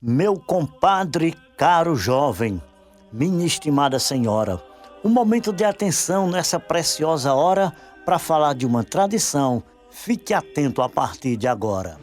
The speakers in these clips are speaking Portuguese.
Meu compadre, caro jovem, minha estimada senhora, um momento de atenção nessa preciosa hora para falar de uma tradição. Fique atento a partir de agora.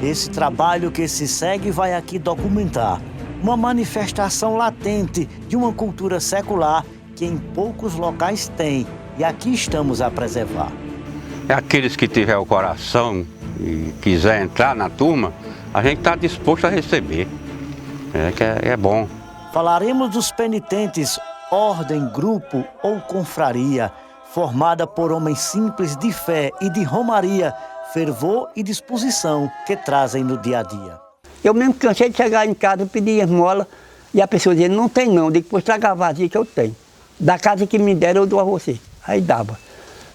Esse trabalho que se segue vai aqui documentar uma manifestação latente de uma cultura secular que em poucos locais tem, e aqui estamos a preservar. É aqueles que tiver o coração e quiser entrar na turma, a gente está disposto a receber, é bom. Falaremos dos penitentes, ordem, grupo ou confraria, formada por homens simples de fé e de romaria, fervor e disposição que trazem no dia a dia. Eu mesmo cansei de chegar em casa, pedir esmola e a pessoa dizia, não tem não, eu digo, pois traga a vazia que eu tenho. Da casa que me deram eu dou a você. Aí dava.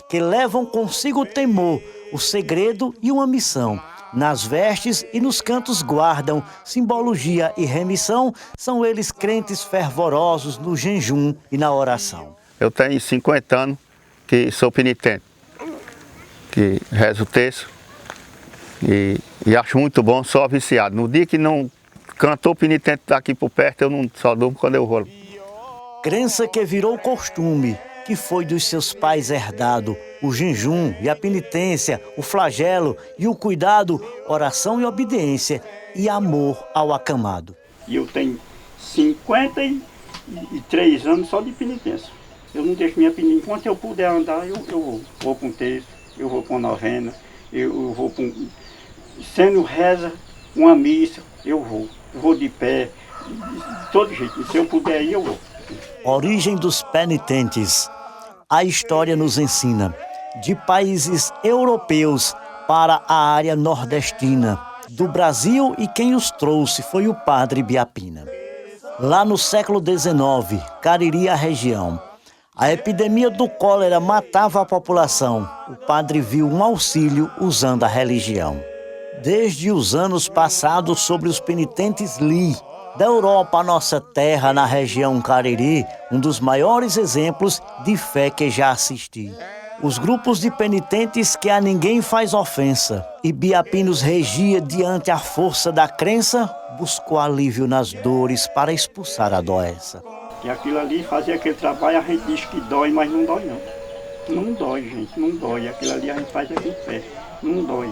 Que levam consigo o temor, o segredo e uma missão. Nas vestes e nos cantos guardam simbologia e remissão, são eles crentes fervorosos no jejum e na oração. Eu tenho 50 anos que sou penitente, que rezo o terço e acho muito bom, sou viciado. No dia que não cantou penitente daqui por perto, eu não só durmo quando eu rolo. Crença que virou costume, que foi dos seus pais herdado, o jejum e a penitência, o flagelo e o cuidado, oração e obediência e amor ao acamado. E eu tenho 53 anos só de penitência. Eu não deixo minha penitência. Enquanto eu puder andar, eu vou para um terço, eu vou para uma novena, eu vou para um... Sendo reza, uma missa, eu vou de pé, de todo jeito. Se eu puder ir, eu vou. Origem dos penitentes. A história nos ensina, de países europeus para a área nordestina, do Brasil, e quem os trouxe foi o padre Biapina. Lá no século XIX, Cariri, a região, a epidemia do cólera matava a população. O padre viu um auxílio usando a religião. Desde os anos passados, sobre os penitentes li, da Europa à nossa terra, na região Cariri, um dos maiores exemplos de fé que já assisti. Os grupos de penitentes que a ninguém faz ofensa, e Biapinos regia diante a força da crença, buscou alívio nas dores para expulsar a doença. E aquilo ali, fazer aquele trabalho, a gente diz que dói, mas não dói não. Não dói, gente, não dói. Aquilo ali a gente faz aqui em pé, não dói.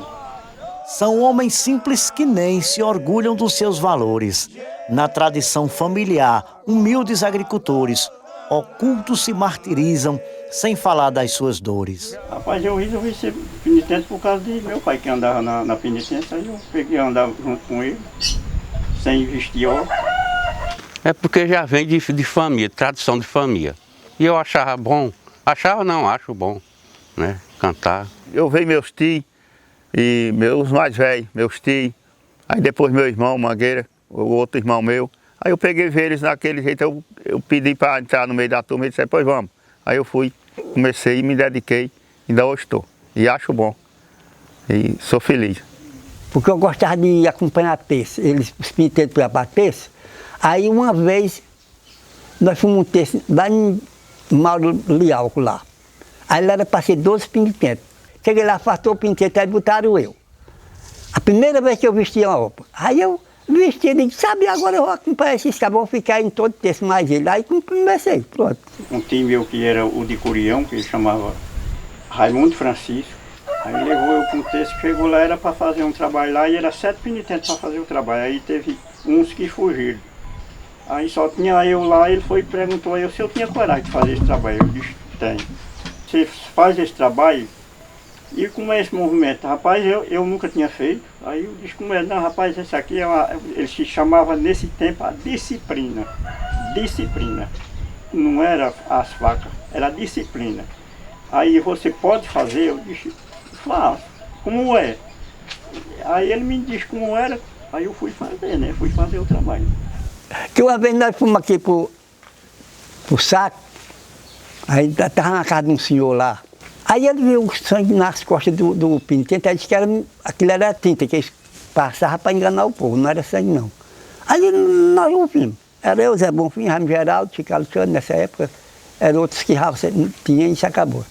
São homens simples que nem se orgulham dos seus valores. Na tradição familiar, humildes agricultores, ocultos se martirizam, sem falar das suas dores. Rapaz, eu resolvi ser penitente por causa de meu pai que andava na penitência, aí eu peguei andava junto com ele, sem vestir óculos. É porque já vem de família, tradição de família. E eu achava bom, acho bom, né, cantar. Eu vejo meus tios e meus mais velhos, meus tios, aí depois meu irmão, Mangueira, o outro irmão meu. Aí eu peguei ver eles daquele jeito, eu pedi para entrar no meio da turma e disse, pois vamos. Aí eu fui, comecei e me dediquei, ainda hoje estou. E acho bom. E sou feliz. Porque eu gostava de acompanhar terço, eles, os penitentes para bater terço. Aí uma vez, nós fomos um terço lá em Mauro Lialco lá. Aí lá era para ser 12 penitentes. Cheguei lá, afastou o penitente, aí botaram eu. A primeira vez que eu vestia uma roupa. Aí eu vesti, e disse, sabe, agora eu vou acompanhar esses cabos, vou ficar em todo terço mais ele. Aí comecei, pronto. Um time meu que era o de Curião, que ele chamava Raimundo Francisco. Aí levou eu para um terço, chegou lá, era para fazer um trabalho lá, e era 7 penitentes para fazer o trabalho. Aí teve uns que fugiram. Aí só tinha eu lá, ele foi e perguntou a eu se eu tinha coragem de fazer esse trabalho. Eu disse, tenho. Você faz esse trabalho? E como é esse movimento? Rapaz, eu nunca tinha feito. Aí eu disse, como é? Não, rapaz, esse aqui é ele se chamava nesse tempo a disciplina. Disciplina. Não era as facas, era a disciplina. Aí você pode fazer? Eu disse, faço. Como é? Aí ele me disse como era, aí eu fui fazer, né? Fui fazer o trabalho. Que uma vez nós fomos aqui pro Saco, aí estava na casa de um senhor lá. Aí ele viu o sangue nas costas do penitente, aí disse que aquilo era tinta, que eles passavam para enganar o povo, não era sangue não. Aí nós ouvimos. Era eu, Zé Bonfim, Raimundo Geraldo, Chico Alexandre, nessa época, eram outros que tinha e isso acabou.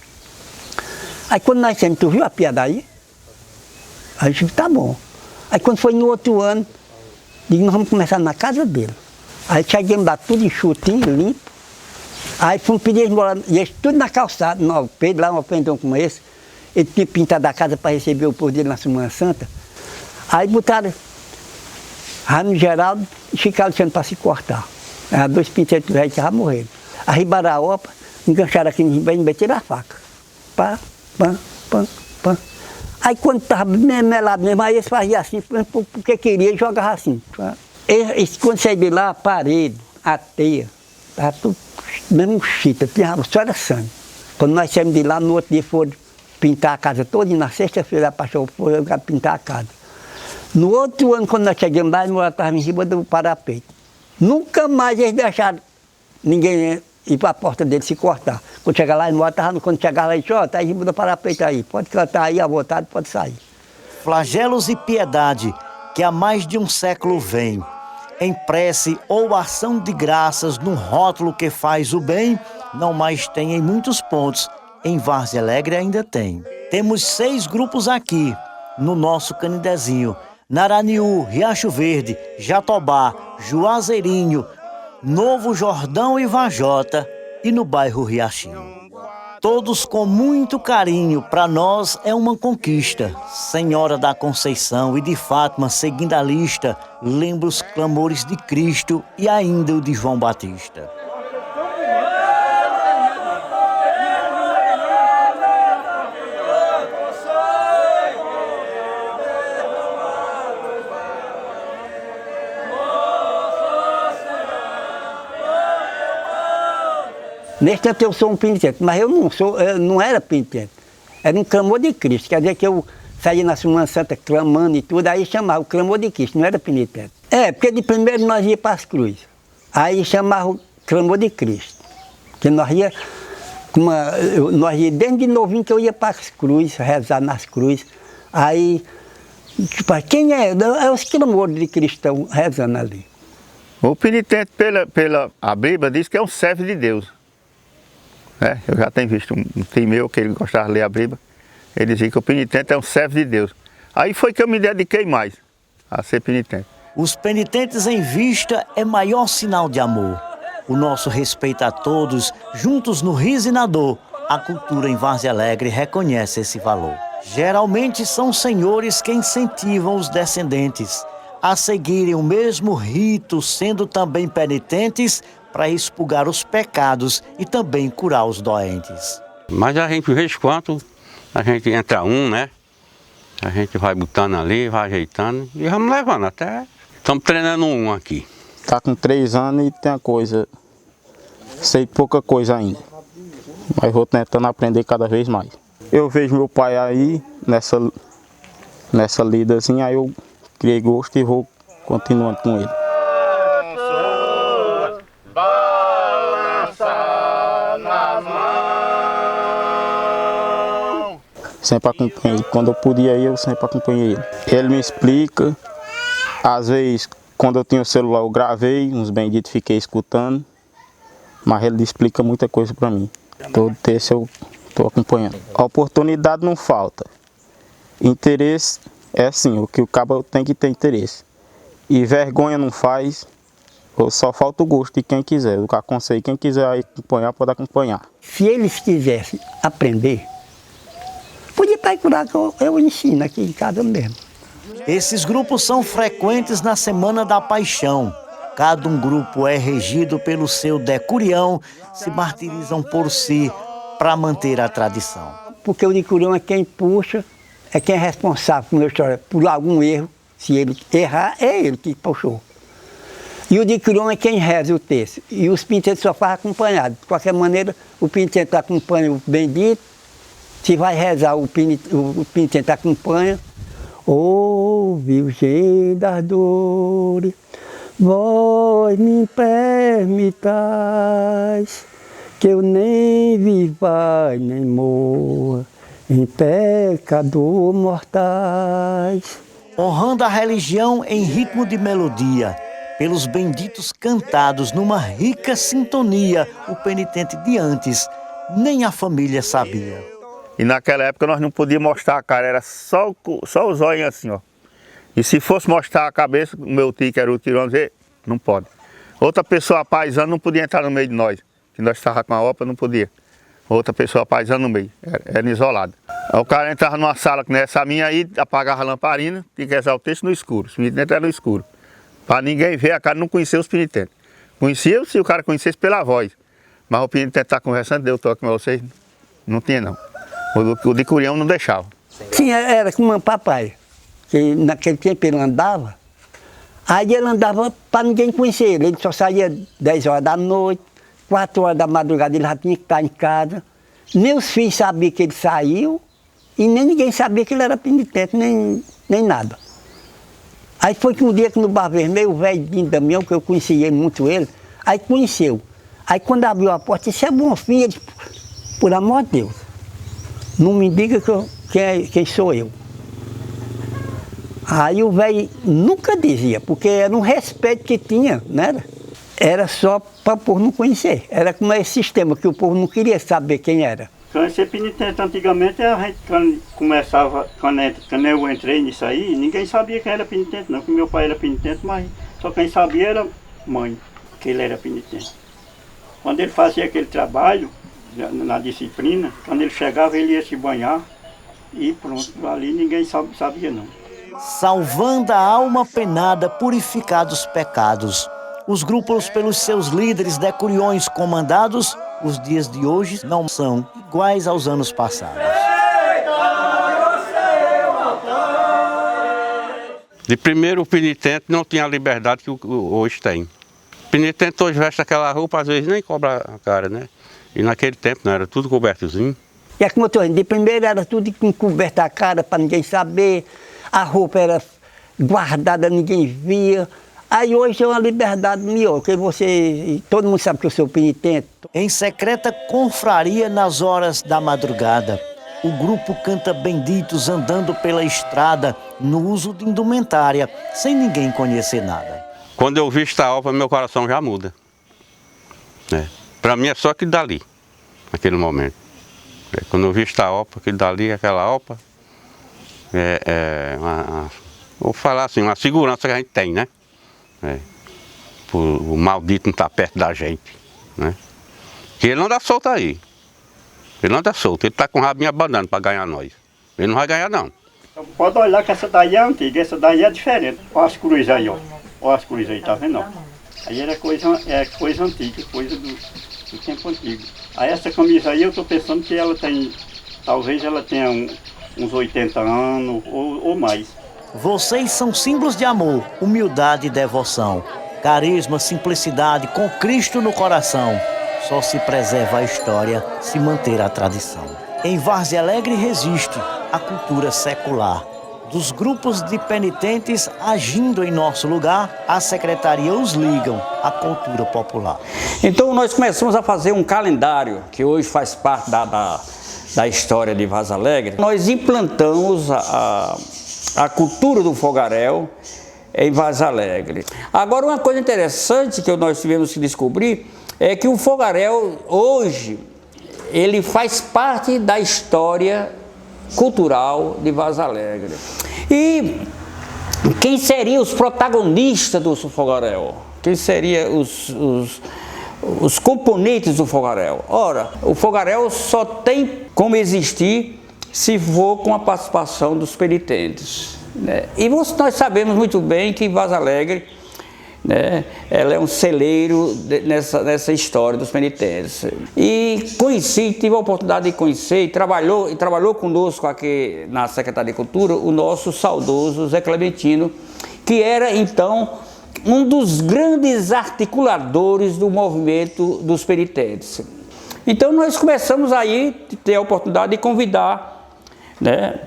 Aí quando nós saímos, tu viu a piada aí? Aí eu disse, tá bom. Aí quando foi no outro ano, digo, nós vamos começar na casa dele. Aí chegamos lá tudo enxutinho, limpo. Aí fomos pedir esmola, e eles tudo na calçada, no Pedro, lá um pendão como esse. Ele tinha pintado a casa para receber o povo dele na Semana Santa. Aí botaram Raimundo Geraldo e Chico Alexandre para se cortar. Aí 2 pinteiros velhos que estavam morrendo. Arribaram a opa, engancharam aqui no ribeiro e meteram a faca. Pá, pá, pá, pá. Aí quando estava melado mesmo, aí eles faziam assim, porque queria, jogava assim. Eles, quando saíram de lá, a parede, a teia, estava tudo mesmo chita, só era sangue. Quando nós saímos de lá, no outro dia foram pintar a casa toda, e na sexta-feira a paixão foi pintar a casa. No outro ano, quando nós chegamos lá, nós estávamos em cima do parapeito. Nunca mais eles deixaram ninguém ir para a porta dele se cortar. Quando chegar lá, quando chegar lá, ele disse, ó, está em cima do parapeito aí, pode cantar aí à vontade, pode sair. Flagelos e piedade, que há mais de um século vem. Em prece ou ação de graças, num rótulo que faz o bem, não mais tem em muitos pontos, em Várzea Alegre ainda tem. Temos 6 grupos aqui, no nosso Canidezinho: Naraniú, Riacho Verde, Jatobá, Juazeirinho, Novo Jordão e Vajota, e no bairro Riachinho. Todos com muito carinho, para nós é uma conquista. Senhora da Conceição e de Fátima, seguindo a lista, lembra os clamores de Cristo e ainda o de João Batista. Nesse tempo eu sou um penitente, mas eu não era penitente. Era um clamor de Cristo, quer dizer que eu saía na Semana Santa clamando e tudo, aí chamava o clamor de Cristo, não era penitente. Porque de primeiro nós ia para as cruzes, aí chamava o clamor de Cristo. Porque nós ia desde novinho que eu ia para as cruzes, rezar nas cruzes, aí, tipo, quem é? É os clamores de cristão rezando ali. O penitente, a Bíblia, diz que é um servo de Deus. Eu já tenho visto um tio meu que ele gostava de ler a Bíblia. Ele dizia que o penitente é um servo de Deus. Aí foi que eu me dediquei mais a ser penitente. Os penitentes em vista é maior sinal de amor. O nosso respeito a todos, juntos no riso e na dor, a cultura em Várzea Alegre reconhece esse valor. Geralmente são senhores que incentivam os descendentes a seguirem o mesmo rito, sendo também penitentes, para expurgar os pecados e também curar os doentes. Mas a gente, de vez em quando, a gente entra né? A gente vai botando ali, vai ajeitando e vamos levando até... Estamos treinando um aqui. Está com 3 anos e tem a coisa... Sei pouca coisa ainda. Mas vou tentando aprender cada vez mais. Eu vejo meu pai aí, nessa lida assim, aí eu criei gosto e vou continuando com ele. Sempre acompanhei. Quando eu podia ir, eu sempre acompanhei ele. Ele me explica. Às vezes, quando eu tinha o celular, eu gravei, uns benditos fiquei escutando. Mas ele explica muita coisa para mim. Todo texto eu estou acompanhando. A oportunidade não falta. Interesse é assim, o que o cabo tem que ter interesse. E vergonha não faz, só falta o gosto de quem quiser. Eu aconselho, quem quiser acompanhar, pode acompanhar. Se eles quisessem aprender, podia procurar que eu ensino aqui em casa mesmo. Esses grupos são frequentes na Semana da Paixão. Cada um grupo é regido pelo seu decurião, se martirizam por si para manter a tradição. Porque o decurião é quem puxa, é quem é responsável por uma história, por algum erro. Se ele errar, é ele que puxou. E o decurião é quem reza o texto. E os penitentes só fazem acompanhado. De qualquer maneira, o penitente acompanha o bendito. Se vai rezar, o penitente acompanha. Ô Virgem das Dores, vós me permitais que eu nem viva nem morra em pecador mortais. Honrando a religião em ritmo de melodia, pelos benditos cantados numa rica sintonia, o penitente de antes nem a família sabia. E naquela época nós não podíamos mostrar a cara, era só os olhos assim, ó. E se fosse mostrar a cabeça, o meu tio, que era o tirão, dizer, não pode. Outra pessoa paisana não podia entrar no meio de nós, que nós estávamos com a OPA, não podia. Outra pessoa paisana no meio, era isolado. Aí o cara entrava numa sala que nessa minha aí, apagava a lamparina, tinha que rezar o texto no escuro, os penitentes eram no escuro. Para ninguém ver, a cara não conhecia os penitentes. Conhecia se o cara conhecesse pela voz. Mas o penitente estava conversando, deu toque com vocês, não tinha não. O de Curião não deixava. Sim, era como um papai, que naquele tempo ele andava, aí ele andava para ninguém conhecer ele só saía 10 horas da noite, 4 horas da madrugada ele já tinha que estar em casa. Nem os filhos sabiam que ele saiu e nem ninguém sabia que ele era penitente, nem nada. Aí foi que um dia que no Bar Vermelho, o velho Dinho Damião, que eu conhecia muito ele, aí conheceu. Aí quando abriu a porta, disse, é bom filho, ele disse, por amor de Deus, não me diga quem sou eu. Aí o velho nunca dizia, porque era um respeito que tinha, né? Era só para o povo não conhecer. Era como esse sistema, que o povo não queria saber quem era. Quando ser penitente antigamente, a gente quando começava, quando eu entrei nisso aí, ninguém sabia quem era penitente, não, porque meu pai era penitente, mas só quem sabia era mãe, que ele era penitente. Quando ele fazia aquele trabalho, na disciplina, quando ele chegava, ele ia se banhar e pronto, ali ninguém sabia não. Salvando a alma penada, purificados os pecados. Os grupos pelos seus líderes decuriões comandados, os dias de hoje não são iguais aos anos passados. De primeiro, o penitente não tinha a liberdade que hoje tem. O penitente hoje veste aquela roupa, às vezes nem cobra a cara, né? E naquele tempo não, era tudo cobertozinho. E é como eu estou dizendo, de primeiro era tudo com coberta a cara para ninguém saber, a roupa era guardada, ninguém via. Aí hoje é uma liberdade melhor, porque todo mundo sabe que eu sou penitente. Em secreta confraria nas horas da madrugada, o grupo canta benditos andando pela estrada, no uso de indumentária, sem ninguém conhecer nada. Quando eu visto a OPA, meu coração já muda. Para mim é só aquilo dali, naquele momento. Quando eu visto a OPA, aquilo dali, aquela OPA, vou falar assim, uma segurança que a gente tem, né? O maldito não está perto da gente, né? Que ele não dá solto aí. Ele não dá solto, ele está com o rabinho abanando para ganhar nós. Ele não vai ganhar não. Então, pode olhar que essa daí é antiga, essa daí é diferente. Olha as cruzes aí, ó. Olha as cruzes aí, tá vendo? Não? Aí era coisa antiga, coisa do tempo antigo. Aí essa camisa aí eu estou pensando que ela tem, talvez ela tenha uns 80 anos ou mais. Vocês são símbolos de amor, humildade e devoção. Carisma, simplicidade, com Cristo no coração. Só se preserva a história, se manter a tradição. Em Várzea Alegre resiste a cultura secular. Dos grupos de penitentes agindo em nosso lugar, a secretaria os ligam à cultura popular. Então nós começamos a fazer um calendário, que hoje faz parte da história de Várzea Alegre. Nós implantamos a cultura do fogaréu em Várzea Alegre. Agora, uma coisa interessante que nós tivemos que descobrir é que o fogaréu, hoje, ele faz parte da história cultural de Várzea Alegre. E quem seriam os protagonistas do fogaréu? Quem seriam os componentes do fogaréu? Ora, o fogaréu só tem como existir se for com a participação dos penitentes, né? E nós sabemos muito bem que Várzea Alegre, né, ela é um celeiro nessa história dos penitentes. E tive a oportunidade de conhecer e trabalhou conosco aqui na Secretaria de Cultura o nosso saudoso Zé Clementino, que era então um dos grandes articuladores do movimento dos penitentes. Então nós começamos aí a ter a oportunidade de convidar, né,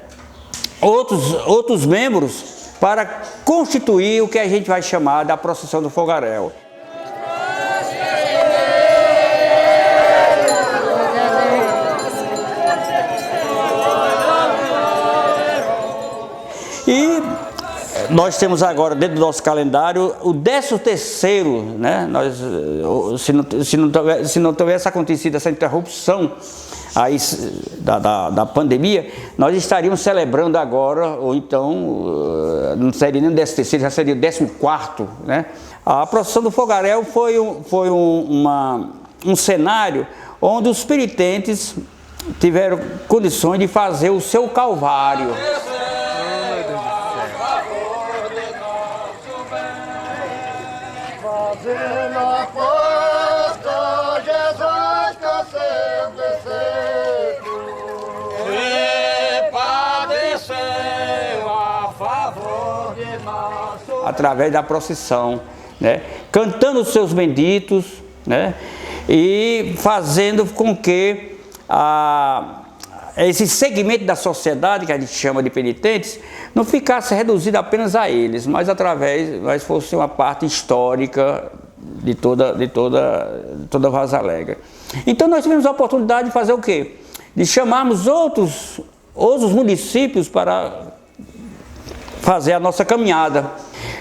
outros membros para constituir o que a gente vai chamar da procissão do fogaréu. Nós temos agora dentro do nosso calendário o 13º, né? Se não tivesse acontecido essa interrupção aí da pandemia, nós estaríamos celebrando agora, ou então não seria nem o 13º, já seria o 14º, né? A procissão do fogaréu foi um cenário onde os penitentes tiveram condições de fazer o seu calvário. Na porta, Jesus canseu desceu e padeceu a favor de nós. Através da procissão, né? Cantando os seus benditos, né? E fazendo com que esse segmento da sociedade, que a gente chama de penitentes, não ficasse reduzido apenas a eles, mas fosse uma parte histórica de toda Vaz Alegre. Então nós tivemos a oportunidade de fazer o quê? De chamarmos outros municípios para fazer a nossa caminhada.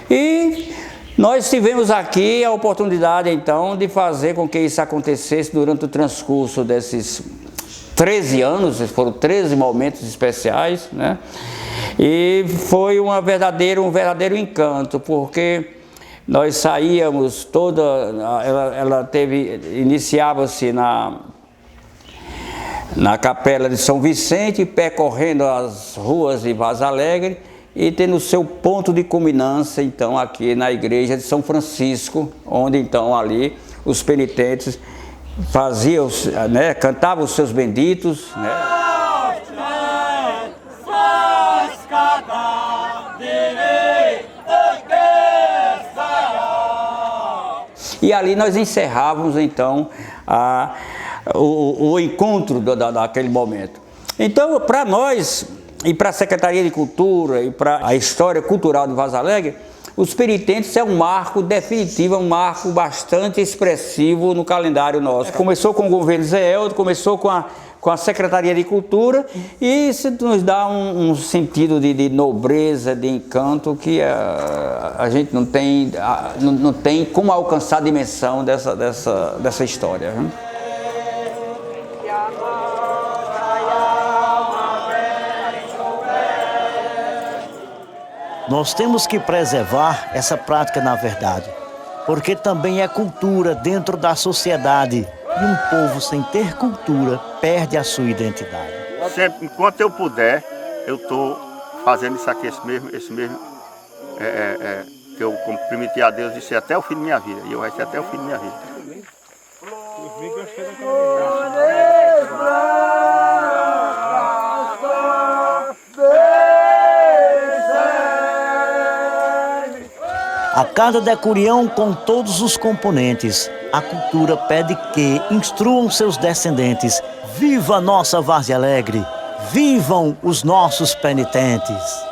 E nós tivemos aqui a oportunidade então de fazer com que isso acontecesse durante o transcurso desses 13 anos, foram 13 momentos especiais, né? E foi um verdadeiro encanto, porque nós saíamos iniciava-se na capela de São Vicente, percorrendo as ruas de Vaz Alegre e tendo seu ponto de culminância, então, aqui na igreja de São Francisco, onde, então, ali os penitentes faziam, né, cantavam os seus benditos, né? E ali nós encerrávamos então o encontro daquele momento. Então, para nós e para a Secretaria de Cultura e para a história cultural de Vaz Alegre, os penitentes é um marco definitivo, um marco bastante expressivo no calendário nosso. Começou com o governo Zé Eldo, começou com a Secretaria de Cultura, e isso nos dá um sentido de nobreza, de encanto, que a gente não tem como alcançar a dimensão dessa história. Nós temos que preservar essa prática, na verdade, porque também é cultura dentro da sociedade, e um povo sem ter cultura perde a sua identidade. Sempre, enquanto eu puder, eu estou fazendo isso aqui, esse mesmo que eu prometi a Deus de ser até o fim da minha vida, e eu vou ser até o fim da minha vida. A cada decurião com todos os componentes, a cultura pede que instruam seus descendentes. Viva a nossa Várzea Alegre! Vivam os nossos penitentes!